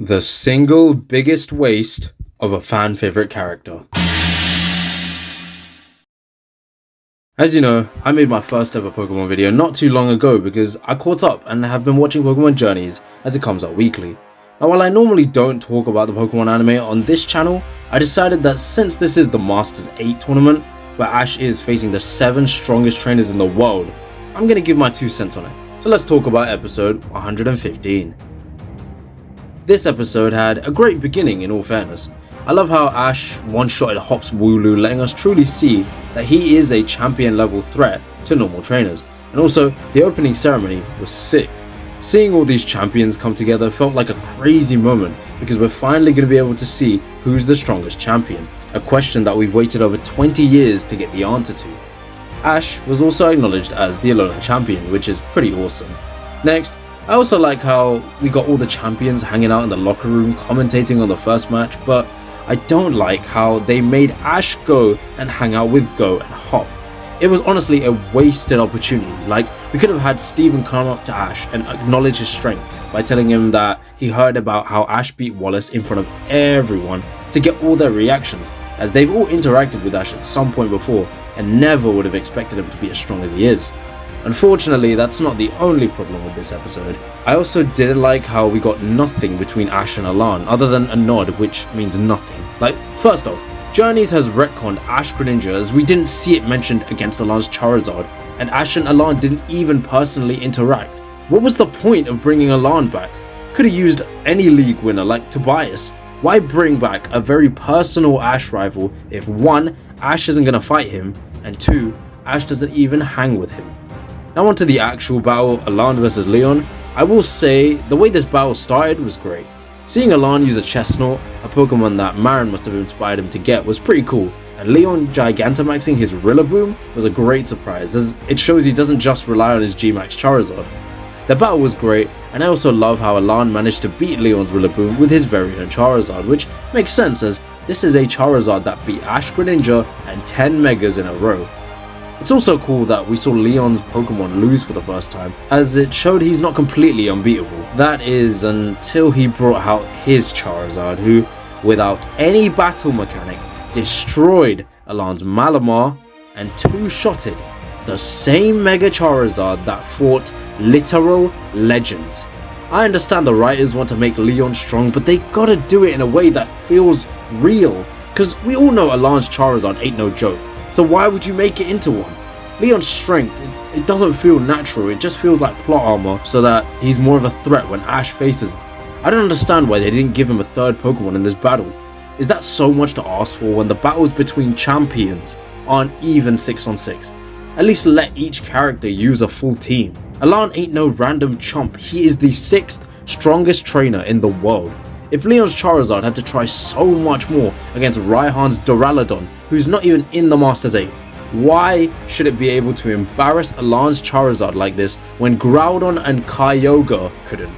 The single biggest waste of a fan favorite character. As you know, I made my first ever Pokemon video not too long ago because I caught up and have been watching Pokemon Journeys as it comes out weekly. Now while I normally don't talk about the Pokemon anime on this channel, I decided that since this is the Masters 8 tournament, where Ash is facing the 7 strongest trainers in the world, I'm gonna give my 2 cents on it. So let's talk about episode 115. This episode had a great beginning in all fairness. I love how Ash one-shotted Hop's Wooloo, letting us truly see that he is a champion level threat to normal trainers. And also, the opening ceremony was sick. Seeing all these champions come together felt like a crazy moment because we're finally going to be able to see who's the strongest champion, a question that we've waited over 20 years to get the answer to. Ash was also acknowledged as the Alolan champion, which is pretty awesome. Next, I also like how we got all the champions hanging out in the locker room commentating on the first match, but I don't like how they made Ash go and hang out with Go and Hop. It was honestly a wasted opportunity. Like, we could have had Steven come up to Ash and acknowledge his strength by telling him that he heard about how Ash beat Wallace in front of everyone to get all their reactions, as they've all interacted with Ash at some point before and never would have expected him to be as strong as he is. Unfortunately, that's not the only problem with this episode. I also didn't like how we got nothing between Ash and Alain other than a nod, which means nothing. Like, first off, Journeys has retconned Ash Greninja as we didn't see it mentioned against Alain's Charizard, and Ash and Alain didn't even personally interact. What was the point of bringing Alain back? Could have used any league winner like Tobias. Why bring back a very personal Ash rival if 1, Ash isn't gonna fight him, and 2, Ash doesn't even hang with him? Now onto the actual battle, Alain vs Leon. I will say, the way this battle started was great. Seeing Alain use a Chestnut, a Pokemon that Marin must have inspired him to get, was pretty cool, and Leon Gigantamaxing his Rillaboom was a great surprise, as it shows he doesn't just rely on his G-Max Charizard. The battle was great, and I also love how Alain managed to beat Leon's Rillaboom with his very own Charizard, which makes sense as this is a Charizard that beat Ash Greninja and 10 Megas in a row. It's also cool that we saw Leon's Pokemon lose for the first time, as it showed he's not completely unbeatable. That is, until he brought out his Charizard, who, without any battle mechanic, destroyed Alain's Malamar and 2-shotted the same Mega Charizard that fought literal legends. I understand the writers want to make Leon strong, but they gotta do it in a way that feels real, cause we all know Alain's Charizard ain't no joke. So why would you make it into one? Leon's strength, it doesn't feel natural, it just feels like plot armor so that he's more of a threat when Ash faces him. I don't understand why they didn't give him a 3rd Pokemon in this battle. Is that so much to ask for when the battles between champions aren't even 6-on-6? At least let each character use a full team. Alain ain't no random chump, he is the 6th strongest trainer in the world. If Leon's Charizard had to try so much more against Raihan's Duraludon, who's not even in the Masters 8, why should it be able to embarrass Alain's Charizard like this when Groudon and Kyogre couldn't?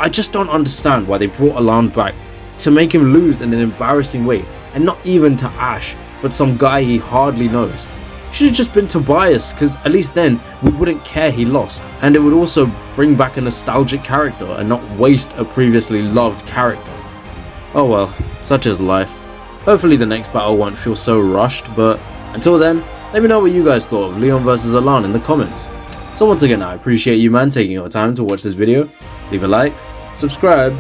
I just don't understand why they brought Alain back to make him lose in an embarrassing way, and not even to Ash, but some guy he hardly knows. Should have just been Tobias, cause at least then we wouldn't care he lost, and it would also bring back a nostalgic character and not waste a previously loved character. Oh well, such is life. Hopefully the next battle won't feel so rushed, but until then, let me know what you guys thought of Leon vs Alain in the comments. So once again, I appreciate you man taking your time to watch this video. Leave a like, subscribe,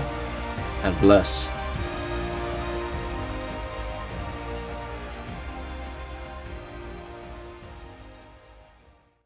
and bless.